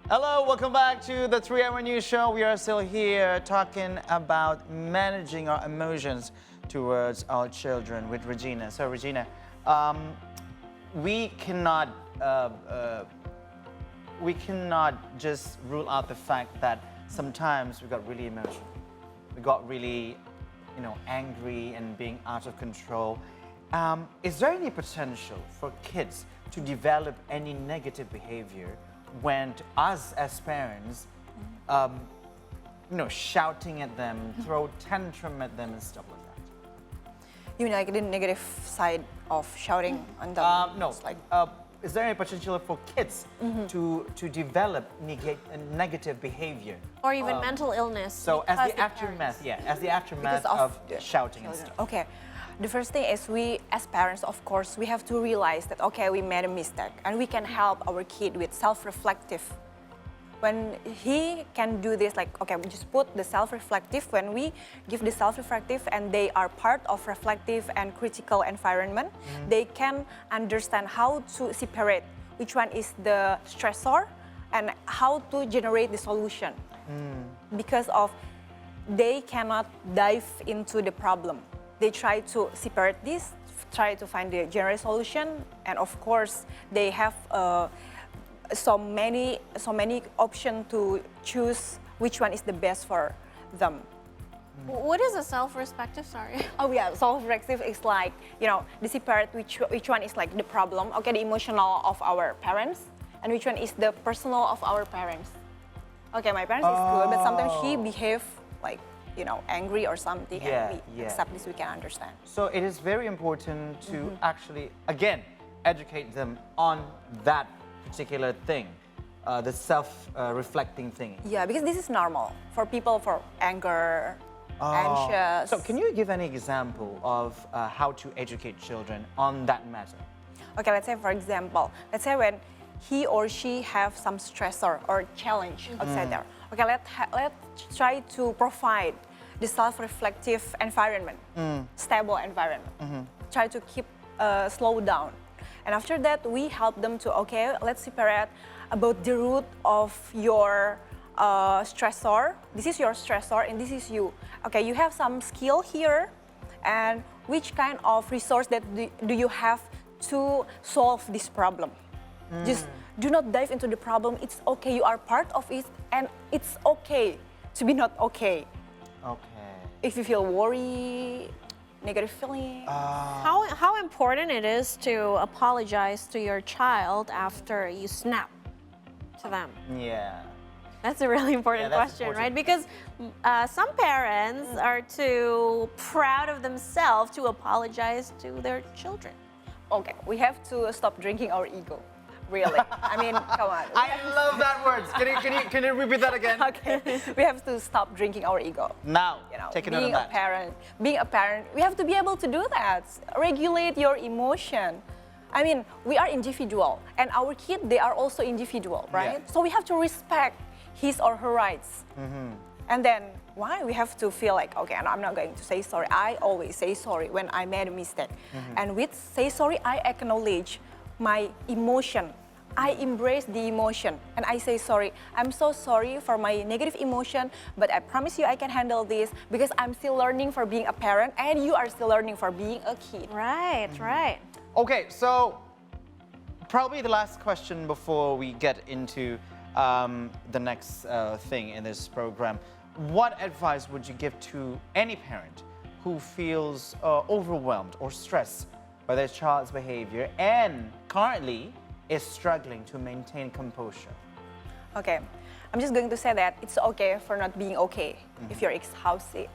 Hello, welcome back to the 3-Hour News Show. We are still here talking about managing our emotions towards our children with Regina. So, Regina, we cannot just rule out the fact that sometimes we got really emotional. We got really, angry and being out of control. Is there any potential for kids to develop any negative behavior when us as parents, shouting at them, throw tantrum at them and stuff like that? You mean like the negative side of shouting on them? No, is there any potential for kids to develop negative behavior? Or even mental illness. So as the aftermath of shouting and stuff. Okay. The first thing is we, as parents, of course, we have to realize that, okay, we made a mistake and we can help our kid with self-reflective. When he can do this, like, okay, we just put the self-reflective, when we give the self-reflective and they are part of reflective and critical environment, they can understand how to separate which one is the stressor and how to generate the solution. Because of they cannot dive into the problem. They try to separate this, try to find the general solution, and of course, they have so many options to choose which one is the best for them. What is a self-respective? Sorry. Oh yeah, self-reflective is like, they separate which one is like the problem, okay, the emotional of our parents, and which one is the personal of our parents. Okay, my parents is good, but sometimes he behave like, angry or something, and we accept this, we can understand. So it is very important to actually, again, educate them on that particular thing, the self-reflecting thing. Yeah, because this is normal for people for anger, anxious. So can you give any example of how to educate children on that matter? Okay, let's say for example, let's say when he or she have some stressor or challenge outside there. Okay, let's try to provide the self-reflective environment, stable environment. Try to keep slow down. And after that, we help them to, okay, let's separate about the root of your stressor. This is your stressor and this is you. Okay, you have some skill here, and which kind of resource that do you have to solve this problem? Just do not dive into the problem. It's okay, you are part of it, and it's okay to be not okay. Okay. If you feel worry, negative feeling. How important it is to apologize to your child after you snap to them? Yeah. That's a really important question, right? Because some parents are too proud of themselves to apologize to their children. Okay, we have to stop drinking our ego. Really. I mean, come on. I love that word. Can you repeat that again? Okay. We have to stop drinking our ego. Now, take a note of that. Being a parent, we have to be able to do that. Regulate your emotion. I mean, we are individual, and our kid, they are also individual, right? Yeah. So we have to respect his or her rights. And then, why we have to feel like, okay, I'm not going to say sorry. I always say sorry when I made a mistake. And with say sorry, I acknowledge my emotion. I embrace the emotion and I say sorry. I'm so sorry for my negative emotion, but I promise you I can handle this because I'm still learning for being a parent and you are still learning for being a kid. Right, right. Okay, so probably the last question before we get into the next thing in this program. What advice would you give to any parent who feels overwhelmed or stressed by their child's behavior and currently is struggling to maintain composure? Okay, I'm just going to say that it's okay for not being okay. If you're exhausted,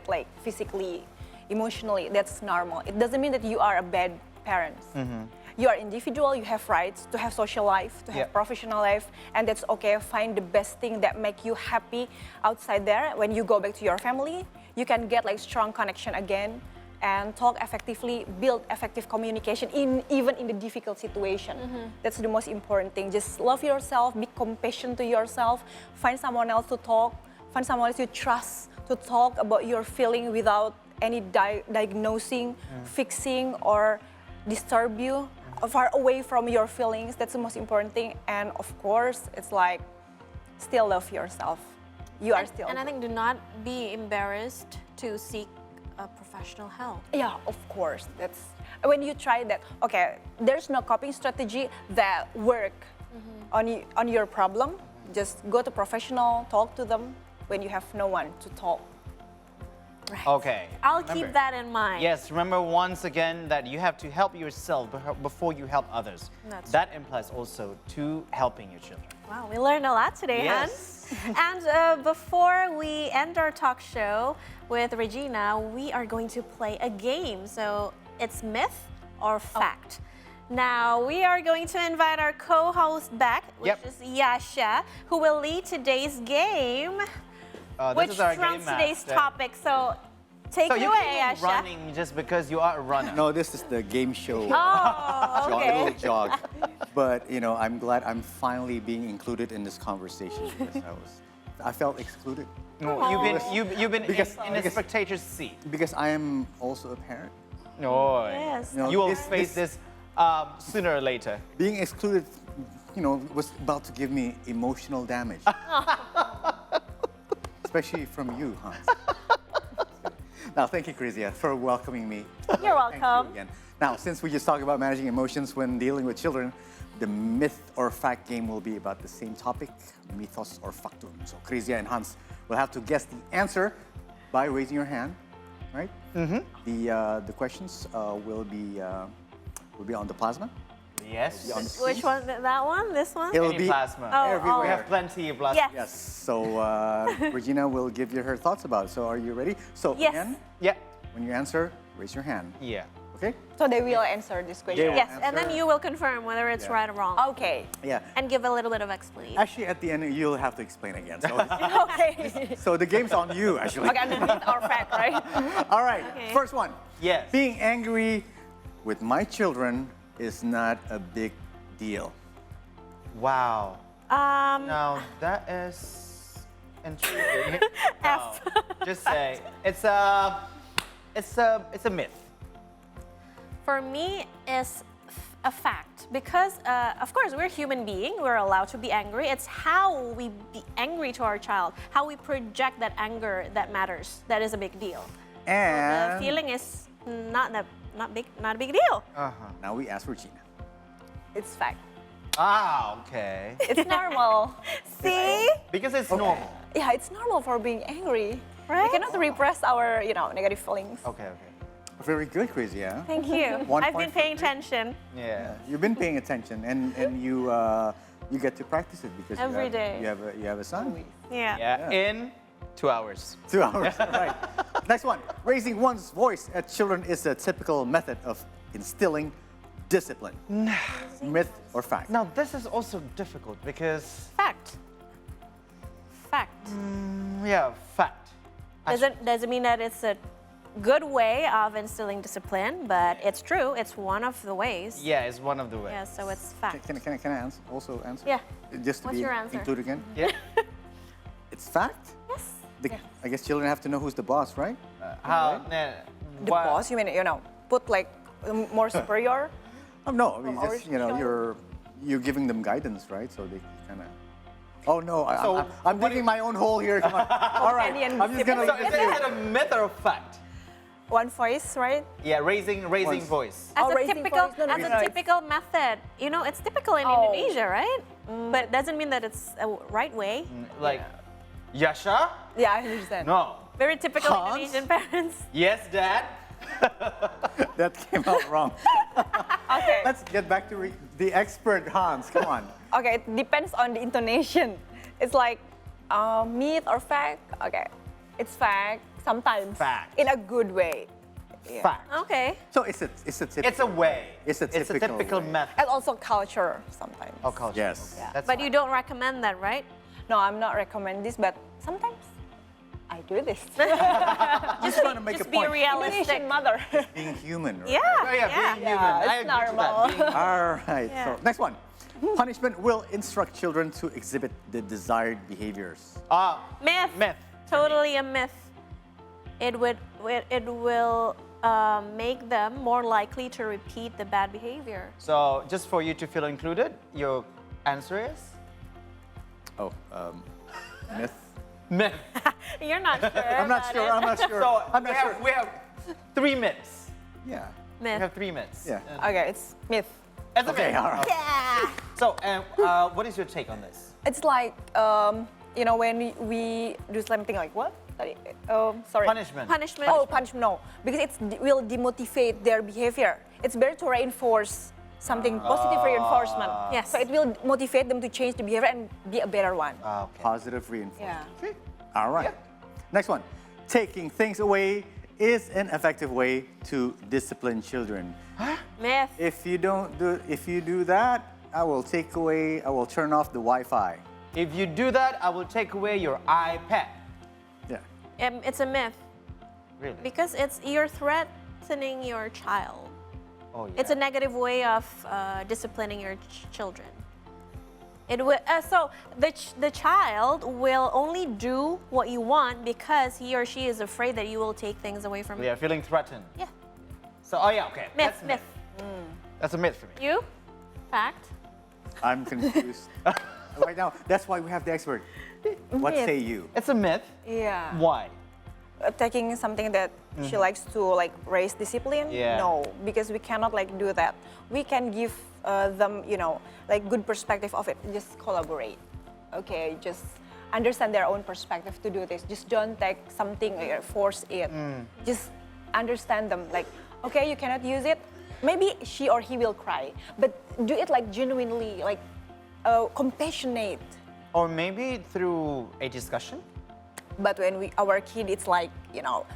like physically, emotionally, that's normal. It doesn't mean that you are a bad parent. You are individual, you have rights to have social life, to have professional life, and that's okay. Find the best thing that make you happy outside there. When you go back to your family, you can get like strong connection again and talk effectively, build effective communication even in the difficult situation. That's the most important thing. Just love yourself, be compassionate to yourself, find someone else to talk, find someone else you trust to talk about your feeling without any diagnosing, fixing, or disturb you. far away from your feelings. That's the most important thing. And of course, it's like still love yourself. You are still. And I think do not be embarrassed to seek professional help. Yeah, of course. That's when you try that. Okay, there's no coping strategy that work on your problem. Just go to professional, talk to them when you have no one to talk. Right. Okay. I'll remember. keep that in mind. Yes, remember once again that you have to help yourself before you help others. That implies also to helping your children. Wow, we learned a lot today, Yes. Hans. And before we end our talk show with Regina, we are going to play a game. So it's myth or fact. Now, we are going to invite our co-host back, which is Yasha, who will lead today's game, which is our trumps game today's master. topic. So take So it you away, came in Yasha. running just because you are a runner. No, this is the game show. Oh, okay. Little jog. But you know, I'm glad I'm finally being included in this conversation because I felt excluded No, you've been Because- in a spectator's seat. because I am also a parent. No. Yes. You know, You will this- face this sooner or later. Being excluded, you know, was about to give me emotional damage. Especially from you, Hans. Now, thank you, Krizia, for welcoming me. You're Thank you welcome. again. Now, since we just talked about managing emotions when dealing with children, the myth or fact game will be about the same topic, mythos or factum. So Krizia and Hans will have to guess the answer by raising your hand, right? Mm-hmm. The questions will be on the plasma. Yes. On the Which screen. one? That one? This one? It'll Any be plasma. Oh, everywhere. We have plenty of plasma. Yes. Yes. So Regina will give you her thoughts about it. So are you ready? So Yes. again, Yeah. when you answer, raise your hand. Yeah. Okay? So they will answer this question. They will. Yes, and then Answer. you will confirm whether it's Yeah. right or wrong. Okay. Yeah. And give a little bit of explanation. Actually, at the end, you'll have to explain again. So, Okay. so the game's on you, actually. Okay, and myth or fact, right? All right. Okay. First one. Yes. Being angry with my children is not a big deal. Wow. Um, Now that is intriguing. F. No, just say it's a myth. For me, is a fact because, of course, we're human beings. We're allowed to be angry. It's how we be angry to our child, how we project that anger that matters. That is a big deal. The And feeling is not a big deal. now we ask Regina. It's fact. Ah, okay. It's normal. See, Because it's normal. Yeah, it's normal for being angry. Right? We cannot repress our, negative feelings. Okay, okay. Very good, Crazy, yeah? thank you. 1 I've point been paying for me. attention. Yeah. You've been paying attention, and you get to practice it because Every day. you have a son. Yeah. Yeah. In 2 hours. 2 hours, right? Next one. Raising one's voice at children is a typical method of instilling discipline. Myth or fact? Now this is also difficult because Fact. Fact. yeah, fact. Doesn't mean that it's a good way of instilling discipline, but it's true. It's one of the ways. Yeah, it's one of the ways. Yeah, so it's fact. Can I also answer? Yeah. Just to What's be your answer? included again? Yeah. It's fact. Yes. I guess children have to know who's the boss, right? How? The boss, you mean, put like more superior? No, I mean, From just, original? you're giving them guidance, right? So they kind of. Oh no, So I'm what digging my own hole here. Come on. All right, Companion I'm just gonna So leave is it to you. it a myth or a fact? One voice, right? Yeah, raising Once. voice. As a raising typical, voice. No, as a it's- typical method, it's typical in Oh. Indonesia, right? But it doesn't mean that it's a right way. Like, Yasha? Yeah, I understand. No. Very typical Hans? Indonesian parents. Yes, Dad. That came out wrong. Okay. Let's get back to the expert, Hans. Come on. Okay, it depends on the intonation. It's like myth or fact. Okay, it's fact sometimes. Fact. In a good way. Yeah. Fact. Okay. So it's a typical. It's a way. It's a typical way. method. And also culture sometimes. Oh, culture. Yes. Yeah. That's But fine. you don't recommend that, right? No, I'm not recommend this, but sometimes I do this. Just trying to make Just a be point. realistic. Indonesian mother. Being human, right? Yeah. Oh, yeah, being human. Yeah, I it's agree to that. normal. Being- All right. Yeah. So next one. Punishment will instruct children to exhibit the desired behaviors. Myth. Myth. Totally a myth. It will make them more likely to repeat the bad behavior. So just for you to feel included, your answer is? Oh, myth. Myth. You're not sure. I'm not sure. I'm not sure. So I'm not sure. we have 3 myths. Yeah. We Myth. have 3 myths. Yeah. Okay, it's myth. It's a Okay, myth. all right. Yeah. So what is your take on this? It's like, when we do something like what? Sorry. Punishment. Punishment. Oh, punishment, no. Because it will demotivate their behavior. It's better to reinforce something positive reinforcement. Yes. So it will motivate them to change the behavior and be a better one. Okay. Positive reinforcement. Yeah. Okay. All right. Next one. Taking things away is an effective way to discipline children. Myth. If you do that, I will turn off the Wi-Fi. If you do that, I will take away your iPad. Yeah. It's a myth Really? because you're threatening your child. Oh, yeah. It's a negative way of disciplining your children. It will, so the child will only do what you want because he or she is afraid that you will take things away from They are feeling threatened. Yeah. So, oh yeah, okay. Myth, That's myth. That's a myth for me. You? Fact? I'm confused. Right now, that's why we have the expert. What Myth. say you? It's a myth. Yeah. Why? Taking something that she likes to like raise discipline. Yeah. No, because we cannot like do that. We can give them, like good perspective of it. Just collaborate. Okay, just understand their own perspective to do this. Just don't take something or force it. Just understand them. Like, okay, you cannot use it. Maybe she or he will cry, but do it like genuinely, like compassionate. Or maybe through a discussion? But when our kid, it's like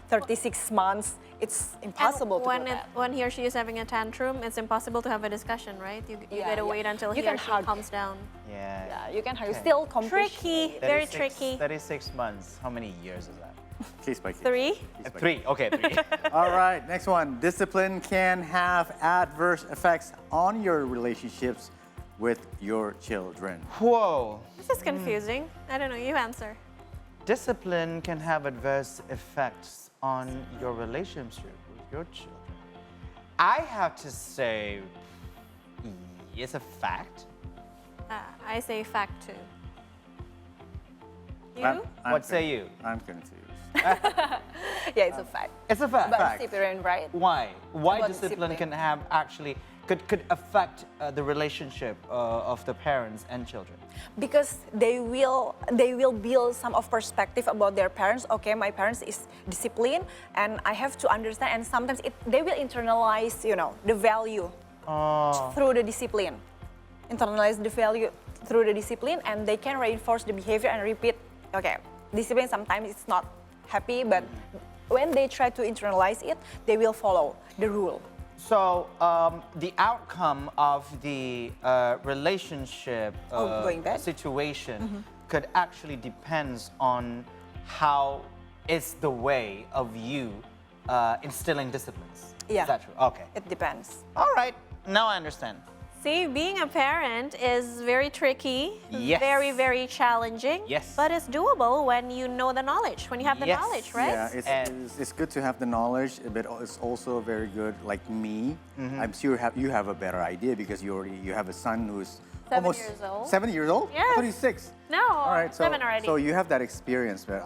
36 months, it's impossible And to when do that. when he or she is having a tantrum, it's impossible to have a discussion, right? You Yeah, gotta yeah. wait until You he or can she hug. calms down. Yeah. Yeah, you can have Okay. still Tricky, compassionate. very 36 tricky. 36 months. How many years is that? Case by case. 3. Case by 3. Okay, 3. All right, next one. Discipline can have adverse effects on your relationships with your children. Whoa. This is confusing. I don't know. You answer. Discipline can have adverse effects on your relationship with your children. I have to say, it's a fact. I say fact too. You? What say you? I'm confused. Yeah, it's a fact. It's a fact. But fact. discipline, right? Why? Why About discipline discipline. can have actually could affect the relationship of the parents and children? Because they will build some of perspective about their parents. Okay, my parents is disciplined, and I have to understand. And sometimes they will internalize, the value through the discipline. Internalize the value through the discipline, and they can reinforce the behavior and repeat. Okay, discipline sometimes it's not happy, but when they try to internalize it, they will follow the rule. So the outcome of the relationship going bad? situation could actually depends on how is the way of you instilling disciplines. Yeah. Is that true? Okay. It depends. All right. Now I understand. See, being a parent is very tricky, Yes. very, very challenging. Yes. But it's doable when you know the knowledge, when you have the Yes. knowledge, right? Yeah, it's good to have the knowledge, but it's also very good. Like me, I'm sure you have a better idea because you have a son who's 7 almost years old. 7 years old. Yes. 36. No, All right, so 7 already. so you have that experience, but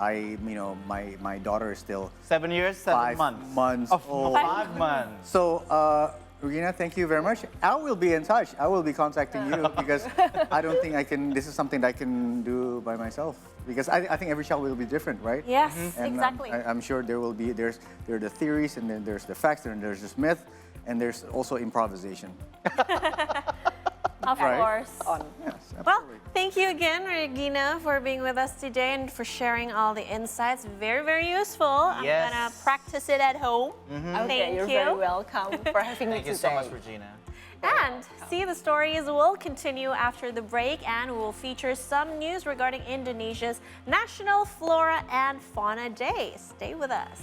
my daughter is still 7 years, 7 5 months. months Oh, old. 5 months. So, Regina, thank you very much. I will be in touch. I will be contacting you because I don't think I can. This is something that I can do by myself because I think every child will be different, right? Yes, And exactly. I'm sure there are the theories, and then there's the facts, and there's this myth, and there's also improvisation. Of Right. course. Yes, Well, absolutely. thank you again, Regina, for being with us today and for sharing all the insights. Very, very useful. I'm Yes. gonna practice it at home. Okay, Thank you're you. very welcome for having me Thank you today. so much, Regina. And see, the stories will continue after the break, and we will feature some news regarding Indonesia's National Flora and Fauna Day. Stay with us.